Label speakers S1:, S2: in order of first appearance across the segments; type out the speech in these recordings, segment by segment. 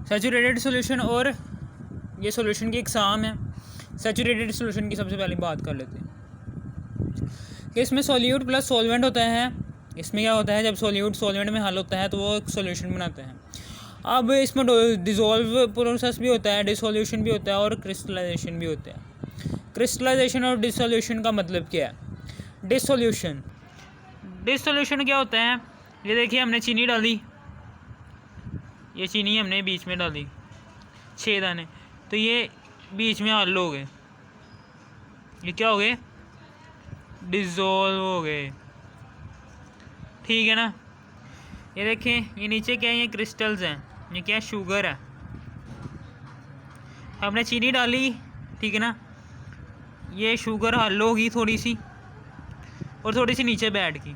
S1: Saturated solution और ये solution की इकसाम है। सैचुरेटेड सॉल्यूशन की सबसे पहले बात कर लेते हैं कि इसमें सॉल्यूट प्लस सॉल्वेंट होता है। इसमें क्या होता है, जब सॉल्यूट सॉल्वेंट में हल होता है तो वो एक सॉल्यूशन बनाते हैं। अब इसमें डिज़ोल्व प्रोसेस भी होता है, डिसोल्यूशन भी होता है और क्रिस्टलाइजेशन भी होता है। क्रिस्टलाइजेशन और डिसोल्यूशन का मतलब क्या है? डिसोल्यूशन क्या होता है? ये देखिए, हमने चीनी डाली, ये चीनी हमने बीच में डाली 6 दाने, तो ये बीच में हल हो गए, ये क्या हो गए? डिज़ोल्व हो गए, ठीक है ना। ये देखें, ये नीचे क्या है? ये क्रिस्टल्स हैं, ये क्या है? शुगर है। हमने चीनी डाली, ठीक है ना, ये शुगर हल होगी थोड़ी सी और थोड़ी सी नीचे बैठ गई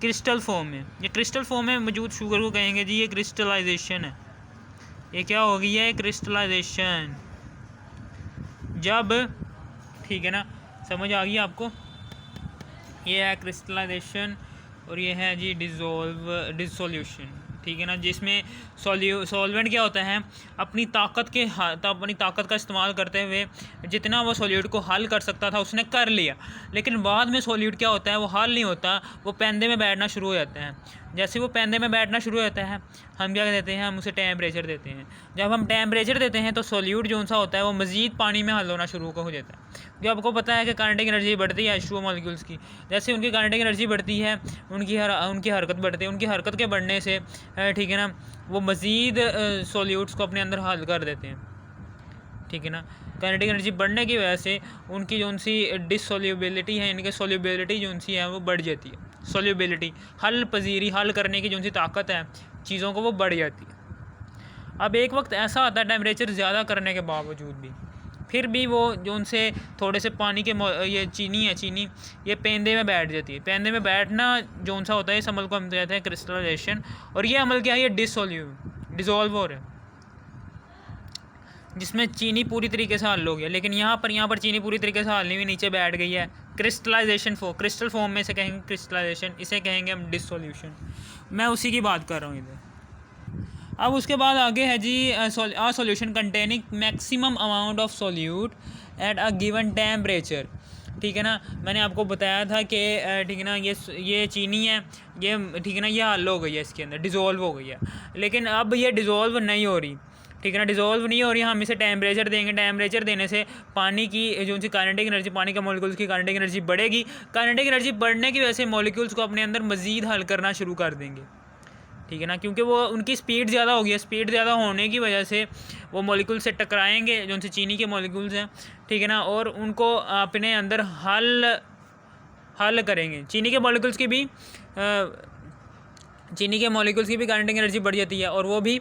S1: क्रिस्टल फॉर्म में। ये क्रिस्टल फॉर्म में मौजूद शुगर को कहेंगे जी ये क्रिस्टलाइजेशन है। ये क्या हो गई है? क्रिस्टलाइजेशन। जब, ठीक है ना, समझ आ गई आपको? ये है क्रिस्टलाइजेशन और ये है जी डिसोल्यूशन, ठीक है ना, जिसमें सॉल्वेंट क्या होता है? अपनी ताकत का इस्तेमाल करते हुए जितना वो सॉल्यूट को हल कर सकता था उसने कर लिया, लेकिन बाद में सॉल्यूट क्या होता है? वो हल नहीं होता, वो पेंदे में बैठना शुरू हो जाता है। जैसे वो पेंदे में बैठना शुरू हो जाता है, हम क्या देते हैं? हम उसे टेम्परेचर देते हैं। जब हम टेम्परेचर देते हैं तो सॉल्यूट जो सा होता है वो मज़ीद पानी में हल होना शुरू हो जाता है। जो आपको पता है कि काइनेटिक एनर्जी बढ़ती है H2O मॉलिक्यूल्स की, जैसे उनकी काइनेटिक एनर्जी बढ़ती है उनकी हरकत बढ़ती है, उनकी हरकत के बढ़ने से, ठीक है ना, वो मज़ीद सॉल्यूट्स को अपने अंदर हल कर देते हैं, ठीक है ना। काइनेटिक एनर्जी बढ़ने की वजह से उनकी जो सी डिसोल्यूबिलिटी है, इनकी सोल्यूबिलिटी जो सी है वो बढ़ जाती है। सोल्यूबिलिटी, हल पजीरी, हल करने की जो सी ताकत है चीज़ों को, वो बढ़ जाती है। अब एक वक्त ऐसा आता है टेम्परेचर ज़्यादा करने के बावजूद भी फिर भी वो जो उनसे थोड़े से पानी के ये चीनी ये पेंदे में बैठ जाती है। पेंदे में बैठना जो सा होता है इस अमल को हम कहते हैं क्रिस्टलाइजेशन। और ये अमल क्या है? ये डिज़ोल्व हो रहा है, जिसमें चीनी पूरी तरीके से हल हो गया। लेकिन यहाँ पर चीनी पूरी तरीके से हल नहीं हुई, नीचे बैठ गई है। क्रिस्टलाइजेशन क्रिस्टल फॉर्म में से कहेंगे क्रिस्टलाइजेशन, इसे कहेंगे हम डिसोल्यूशन। मैं उसी की बात कर रहा हूँ इधर। अब उसके बाद आगे है जी solution containing maximum amount of solute at a given temperature, ठीक है ना। मैंने आपको बताया था कि ठीक है ना, ये चीनी है, ये ठीक है ना, ये हल हो गई है, इसके अंदर डिज़ोल्व हो गई है। लेकिन अब ये डिज़ोल्व नहीं हो रही, ठीक है ना, डिज़ोल्व नहीं हो रही। हम इसे टेम्परेचर देंगे, टेम्परेचर देने से पानी की जो सी काइनेटिक एनर्जी, पानी के मॉलिक्यूल्स की काइनेटिक एनर्जी बढ़ेगी। काइनेटिक एनर्जी बढ़ने की वजह से मॉलिक्यूल्स को अपने अंदर मज़ीद हल करना शुरू कर देंगे, ठीक है ना, क्योंकि वो उनकी स्पीड ज़्यादा हो गई। स्पीड ज़्यादा होने की वजह से वो मॉलिक्यूल से टकराएंगे जो उनसे चीनी के मॉलिक्यूल्स हैं, ठीक है ना, और उनको अपने अंदर हल करेंगे। चीनी के मॉलिक्यूल्स की भी काइनेटिक एनर्जी बढ़ जाती है और वो भी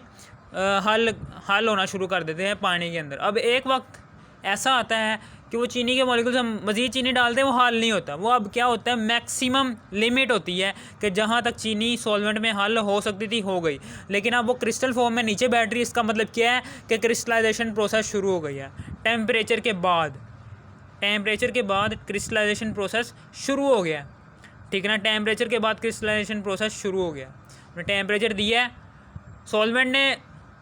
S1: हल होना शुरू कर देते हैं पानी के अंदर। अब एक वक्त ऐसा आता है कि वो चीनी के मॉलिक्यूल्स हम मज़ीद चीनी डालते हैं, वो हल नहीं होता। वो अब क्या होता है? मैक्सिमम लिमिट होती है कि जहाँ तक चीनी सॉल्वेंट में हल हो सकती थी हो गई, लेकिन अब वो क्रिस्टल फॉर्म में नीचे बैठ रही है। इसका मतलब क्या है कि क्रिस्टलाइजेशन प्रोसेस शुरू हो गई है। टेम्परेचर के बाद क्रिस्टलाइजेशन प्रोसेस शुरू हो गया, ठीक है ना। टेम्परेचर के बाद क्रिस्टलाइजेशन प्रोसेस शुरू हो गया। टेम्परेचर दिया है, सॉल्वेंट ने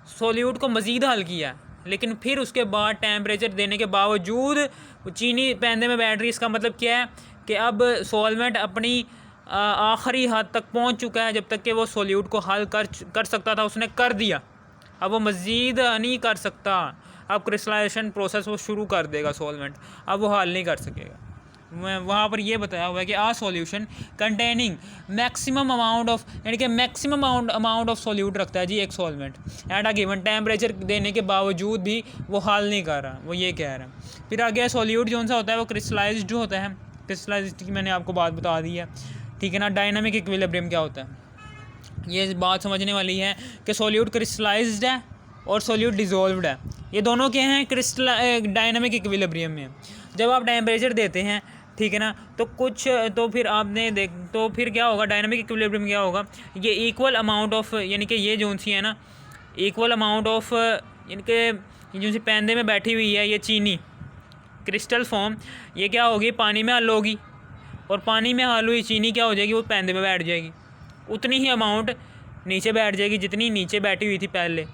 S1: सॉल्यूट को मज़ीद हल किया, लेकिन फिर उसके बाद टेम्परेचर देने के बावजूद चीनी पेंदे में बैठ रही। इसका मतलब क्या है कि अब सॉल्वेंट अपनी आखिरी हद तक पहुंच चुका है। जब तक कि वो सॉल्यूट को हल कर सकता था उसने कर दिया, अब वो मज़ीद नहीं कर सकता। अब क्रिस्टलाइजेशन प्रोसेस वो शुरू कर देगा सॉल्वेंट, अब वो हल नहीं कर सकेगा। वहाँ पर ये बताया हुआ है कि a solution containing maximum amount of, यानी कि मैक्सिमम अमाउंट ऑफ सॉल्यूट रखता है जी एक solvent eight a given temperature देने के बावजूद भी वो हल नहीं कर रहा, वो ये कह रहा है। फिर आगे सॉल्यूट जो सा होता है वो क्रिस्टलाइज्ड होता है। क्रिस्टलाइज्ड की मैंने आपको बात बता दी है, ठीक है ना। डायनामिक इक्विलिब्रियम क्या होता है, ये बात समझने वाली है कि सॉल्यूट क्रिस्टलाइज्ड है और सॉल्यूट डिज़ोल्व्ड है। ये दोनों क्या हैं? डायनामिक इक्विलिब्रियम में। जब आप टेम्परेचर देते हैं, ठीक है ना, तो फिर क्या होगा? डायनामिक इक्विलिब्रियम क्या होगा? ये इक्वल अमाउंट ऑफ, यानी कि ये जो सी है ना, इक्वल अमाउंट ऑफ, यानी कि जो सी पेंदे में बैठी हुई है ये चीनी क्रिस्टल फॉर्म, ये क्या होगी? पानी में हल होगी, और पानी में हल हुई चीनी क्या हो जाएगी? वो पेंदे में बैठ जाएगी। उतनी ही अमाउंट नीचे बैठ जाएगी जितनी नीचे बैठी हुई थी पहले,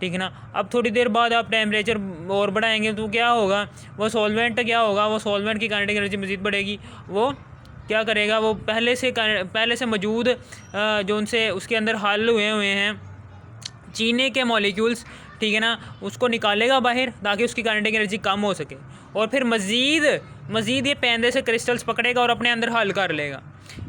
S1: ठीक है ना। अब थोड़ी देर बाद आप टेम्परेचर और बढ़ाएंगे तो क्या होगा, वो सॉल्वेंट क्या होगा, वो सॉल्वेंट की काइनेटिक एनर्जी मज़ीद बढ़ेगी। वो क्या करेगा, वो पहले से मौजूद जो उनसे उसके अंदर हल हुए हैं चीनी के मॉलिक्यूल्स, ठीक है ना, उसको निकालेगा बाहर ताकि उसकी काइनेटिक एनर्जी कम हो सके, और फिर मज़ीद ये पेंदे से क्रिस्टल्स पकड़ेगा और अपने अंदर हल कर लेगा।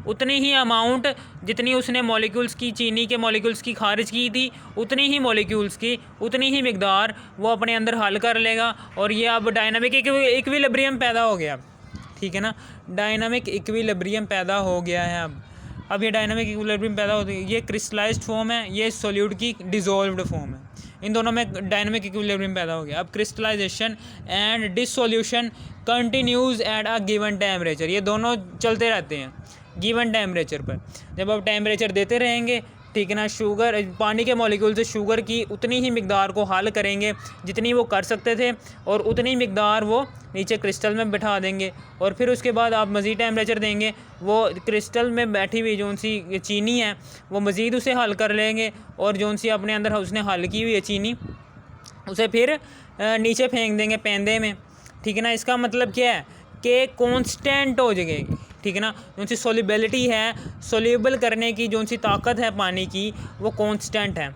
S1: उतनी ही अमाउंट जितनी उसने मॉलिक्यूल्स की, चीनी के मॉलिक्यूल्स की खारिज की थी, उतनी ही मॉलिक्यूल्स की उतनी ही मिकदार वो अपने अंदर हल कर लेगा। और ये अब डायनामिक इक्विलिब्रियम पैदा हो गया, ठीक है ना, डायनामिक इक्विलिब्रियम पैदा हो गया है। अब ये डायनामिक इक्विलिब्रियम पैदा होती है, ये क्रिस्टलाइज्ड फॉर्म है, ये सॉल्यूट की डिज़ोल्व्ड फॉर्म है, इन दोनों में डायनामिक इक्विलिब्रियम पैदा हो गया। अब crystallisation and dissolution continues at a given temperature, ये दोनों चलते रहते हैं गिवन टेम्परेचर पर। जब आप टेम्परेचर देते रहेंगे, ठीक है ना, शुगर पानी के मॉलिक्यूल से शुगर की उतनी ही मिकदार को हल करेंगे जितनी वो कर सकते थे, और उतनी मिकदार वो नीचे क्रिस्टल में बिठा देंगे, और फिर उसके बाद आप मज़ीद टेम्परेचर देंगे, वो क्रिस्टल में बैठी हुई जो सी चीनी है वो मज़ीद उसे हल कर लेंगे, और जो सी अपने अंदर उसने हल की हुई है चीनी उसे फिर नीचे फेंक देंगे पेंदे में, ठीक है ना। इसका मतलब क्या है कि कांस्टेंट हो जाएगी, ठीक है ना, जो सी सोलिबिलिटी है, सोल्यूबल करने की जो सी ताकत है पानी की, वो कांस्टेंट है,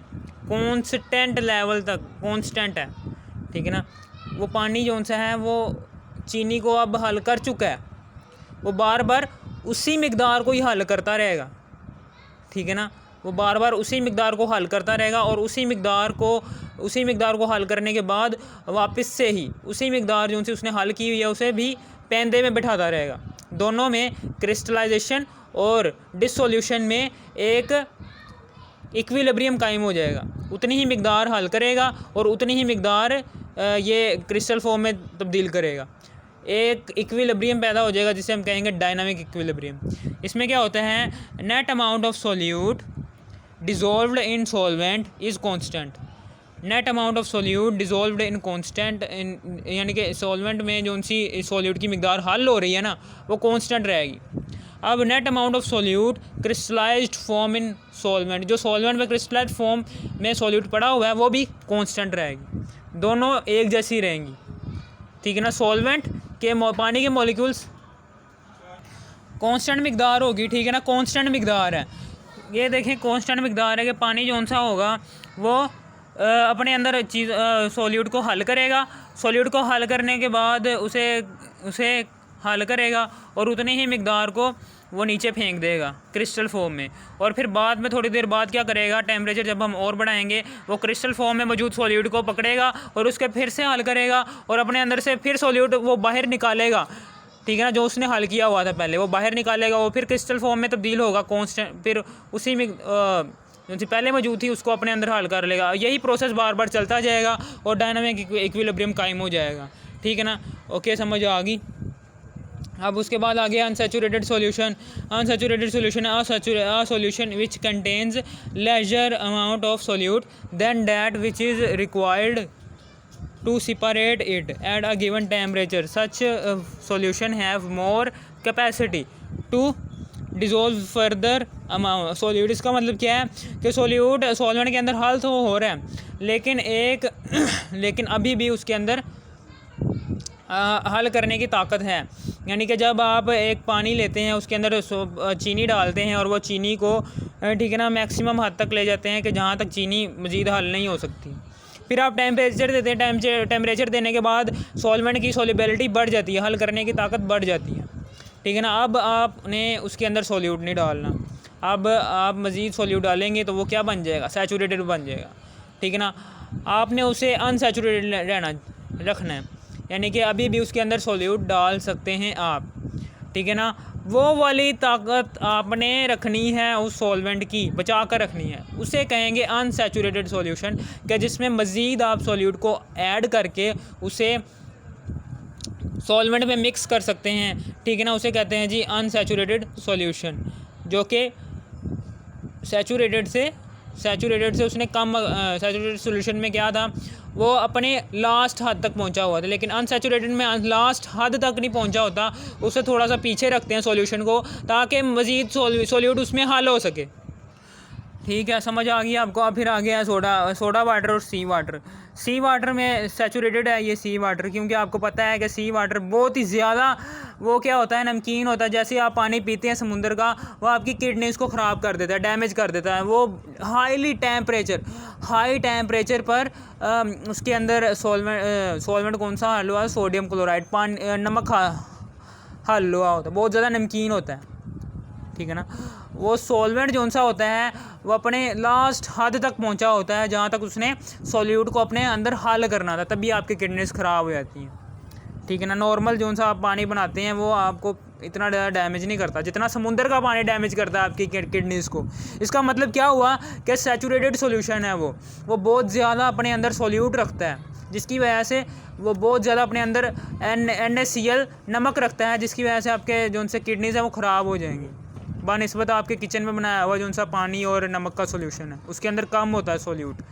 S1: कांस्टेंट लेवल तक कांस्टेंट है, ठीक है ना। वो पानी जो सा है वो चीनी को अब हल कर चुका है, वो बार बार उसी मिकदार को ही हल करता रहेगा, ठीक है ना, वो बार बार उसी मिकदार को हल करता रहेगा, और उसी मिकदार को हल करने के बाद वापस से ही उसी मिकदार जो सी उसने हल की हुई है उसे भी पेंदे में बिठाता रहेगा। दोनों में क्रिस्टलाइजेशन और डिसोल्यूशन में एक इक्विलिब्रियम कायम हो जाएगा, उतनी ही मिकदार हल करेगा और उतनी ही मिकदार ये क्रिस्टल फॉर्म में तब्दील करेगा, एक इक्विलिब्रियम पैदा हो जाएगा जिसे हम कहेंगे डायनामिक इक्विलिब्रियम। इसमें क्या होता है, net amount of solute dissolved in solvent is constant, net amount of solute dissolved in constant, यानी कि सॉल्वेंट में जो सी सोल्यूट की मिकदार हल हो रही है ना वो कांस्टेंट रहेगी। अब net amount of solute crystallised form in solvent, जो सॉल्वेंट में क्रिस्टलाइज्ड फॉर्म में सोल्यूट पड़ा हुआ है वो भी कांस्टेंट रहेगी, दोनों एक जैसी रहेंगी, ठीक है ना। सॉल्वेंट के पानी के मॉलिक्यूल्स कांस्टेंट मिकदार होगी, ठीक है ना, कांस्टेंट मिकदार है, ये देखें कांस्टेंट मिकदार है कि पानी जो सा होगा वो अपने अंदर सोल्यूट को हल करेगा, सोल्यूट को हल करने के बाद उसे हल करेगा और उतनी ही मिकदार को वो नीचे फेंक देगा क्रिस्टल फॉर्म में, और फिर बाद में थोड़ी देर बाद क्या करेगा, टेम्परेचर जब हम और बढ़ाएंगे वो क्रिस्टल फॉर्म में मौजूद सोल्यूट को पकड़ेगा और उसके फिर से हल करेगा, और अपने अंदर से फिर सोल्यूट वो बाहर निकालेगा, ठीक है ना, जो उसने हल किया हुआ था पहले वो बाहर निकालेगा, वो फिर क्रिस्टल फॉर्म में तब्दील होगा कांस्टेंट, फिर उसी में जो सी पहले मौजूद थी उसको अपने अंदर हल कर लेगा। यही प्रोसेस बार बार चलता जाएगा और डायनामिक इक्विलिब्रियम कायम हो जाएगा, ठीक है ना। ओके, समझ आ गई। अब उसके बाद आ गया unsaturated solution. Unsaturated solution a solution which contains lesser amount of solute than that which is required to separate it at a given temperature. Such solution have more capacity to dissolve further amount solute. इसका मतलब क्या है कि solvent के अंदर हल तो हो रहा है, लेकिन अभी भी उसके अंदर हल करने की ताकत है। यानी कि जब आप एक पानी लेते हैं उसके अंदर चीनी डालते हैं और वो चीनी को, ठीक है ना, मैक्सिमम हद तक ले जाते हैं कि जहाँ तक चीनी मज़ीद हल नहीं हो सकती, फिर आप टेम्परेचर देते हैं, टेम्परेचर देने के बाद सॉल्वेंट की सोलिबिलिटी बढ़ जाती है, हल करने की ताकत बढ़ जाती है, ठीक है ना। अब आपने उसके अंदर सोल्यूट नहीं डालना, अब आप मज़ीद सोल्यूट डालेंगे तो वो क्या बन जाएगा, सैचुरेटेड बन जाएगा, ठीक है ना। आपने उसे अनसैचुरेटेड रखना है, यानी कि अभी भी उसके अंदर सोल्यूट डाल सकते हैं आप, ठीक है ना। वो वाली ताकत आपने रखनी है उस सॉल्वेंट की, बचा कर रखनी है, उसे कहेंगे अनसैचुरेटेड सॉल्यूशन, कि जिसमें मज़ीद आप सॉल्यूट को ऐड करके उसे सॉल्वेंट में मिक्स कर सकते हैं, ठीक है ना। उसे कहते हैं जी अनसैचुरेटेड सॉल्यूशन, जो कि सैचुरेटेड से उसने कम, सैचुरेटेड सॉल्यूशन में क्या था, वो अपने लास्ट हद तक पहुंचा हुआ था, लेकिन अनसैचुरेटेड में लास्ट हद तक नहीं पहुंचा होता, उसे थोड़ा सा पीछे रखते हैं सॉल्यूशन को ताकि मज़ीद सॉल्यूट उसमें हल हो सके, ठीक है, समझ आ गई आपको। अब फिर आ गया है सोडा वाटर और सी वाटर। सी वाटर में सैचुरेटेड है ये सी वाटर, क्योंकि आपको पता है कि सी वाटर बहुत ही ज़्यादा वो क्या होता है, नमकीन होता है। जैसे आप पानी पीते हैं समुंदर का, वो आपकी किडनीज़ को ख़राब कर देता है, डैमेज कर देता है। वो हाई टेम्परेचर पर उसके अंदर सॉल्वेंट कौन सा हल हुआ है, सोडियम क्लोराइड, पानी नमक हल हुआ होता है, बहुत ज़्यादा नमकीन होता है। ठीक है ना, वो सॉल्वेंट जो सा होता है वो अपने लास्ट हद तक पहुंचा होता है, जहाँ तक उसने सॉल्यूट को अपने अंदर हल करना था, तभी आपकी किडनीज ख़राब हो जाती हैं। ठीक है ना, नॉर्मल जो सा आप पानी बनाते हैं वो आपको इतना ज़्यादा डैमेज नहीं करता जितना समुंदर का पानी डैमेज करता है आपकी किडनीज़ को। इसका मतलब क्या हुआ कि सैचुरेटेड सॉल्यूशन है वो बहुत ज़्यादा अपने अंदर सॉल्यूट रखता है, जिसकी वजह से वो बहुत ज़्यादा अपने अंदर NaCl नमक रखता है, जिसकी वजह से आपके जो उनसे किडनीज़ हैं वो ख़राब हो जाएंगी बानिस्बत आपके किचन में बनाया हुआ जो सा पानी और नमक का सॉल्यूशन है, उसके अंदर कम होता है सॉल्यूट।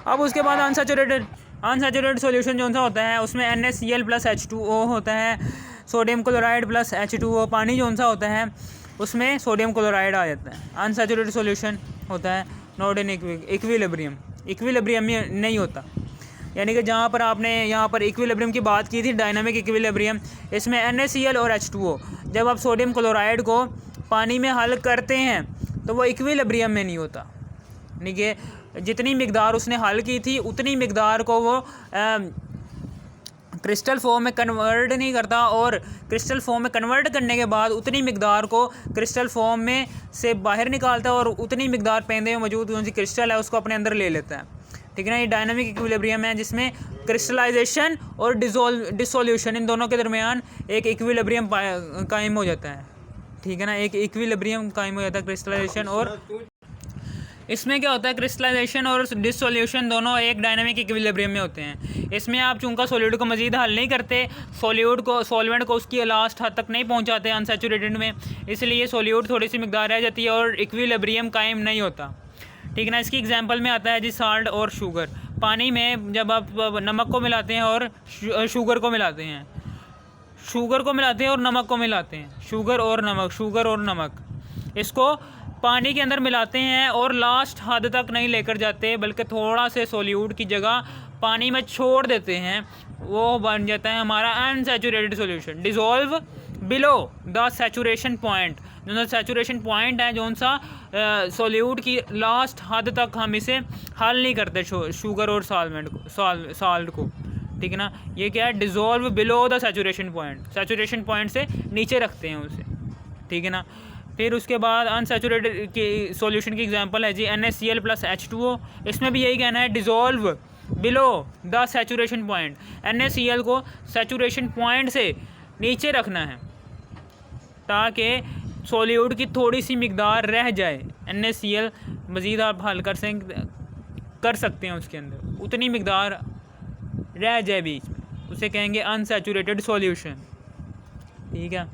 S1: अब उसके बाद अनसैचुरेटेड सॉल्यूशन जो सा होता है उसमें NaCl प्लस H2O होता है, सोडियम क्लोराइड प्लस H2O। पानी जो सा होता है उसमें सोडियम क्लोराइड आ जाता है। अनसैचुरेटेड सॉल्यूशन होता है नॉट इन इक्विलिब्रियम में नहीं होता, यानी कि जहाँ पर आपने यहाँ पर इक्विलिब्रियम की बात की थी, डायनामिक इक्विलिब्रियम, इसमें NaCl और H2O, जब आप सोडियम क्लोराइड को पानी में हल करते हैं तो वो इक्विलिब्रियम में नहीं होता, यानी कि जितनी मिकदार उसने हल की थी उतनी मिकदार को वो क्रिस्टल फॉर्म में कन्वर्ट नहीं करता, और क्रिस्टल फॉर्म में कन्वर्ट करने के बाद उतनी मिकदार को क्रिस्टल फॉर्म में से बाहर निकालता है और उतनी मिकदार पेंदे में मौजूद कौन सी क्रिस्टल है उसको अपने अंदर ले लेता है। ठीक है ना, ये डायनामिक इक्विलिब्रियम है जिसमें क्रिस्टलाइजेशन और डिसोल्यूशन इन दोनों के दरमियान एक इक्विलिब्रियम कायम हो जाता है। ठीक है ना, एक इक्विलिब्रियम कायम हो जाता है क्रिस्टलाइजेशन, और इसमें क्या होता है, क्रिस्टलाइजेशन और डिसोल्यूशन दोनों एक डायनामिक इक्विलिब्रियम में होते हैं। इसमें आप चूँकि सॉल्यूट को मज़ीद हल नहीं करते, सॉल्वेंट को उसकी लास्ट हद तक नहीं पहुँचाते अनसैचुरेटेड में, इसलिए सॉल्यूट थोड़ी सी मिकदार रह जाती है और इक्विलिब्रियम कायम नहीं होता। ठीक है ना, इसकी एग्जांपल में आता है जी साल्ट और शुगर। पानी में जब आप नमक को मिलाते हैं और शुगर को मिलाते हैं और नमक को मिलाते हैं, शुगर और नमक इसको पानी के अंदर मिलाते हैं और लास्ट हद तक नहीं लेकर जाते, बल्कि थोड़ा से सॉल्यूट की जगह पानी में छोड़ देते हैं, वो बन जाता है हमारा unsaturated solution. Dissolve below the saturation point, जो सैचुरेशन पॉइंट है जो सा सॉल्यूट की लास्ट हद तक हम इसे हल नहीं करते शुगर और साल्ट को। ठीक है ना, ये क्या है, dissolve below the saturation point से नीचे रखते हैं उसे। ठीक है ना, फिर उसके बाद अनसैचुरेटेड की सॉल्यूशन की एग्जांपल है जी NaCl प्लस H2O। इसमें भी यही कहना है, dissolve below the saturation point. NaCl को सैचुरेशन पॉइंट से नीचे रखना है ताकि सॉल्यूट की थोड़ी सी मिकदार रह जाए। NaCl मज़ीद आप हल कर सकते हैं, उसके अंदर उतनी मिकदार रह जाए बीच में, उसे कहेंगे अनसैचुरेटेड सॉल्यूशन। ठीक है।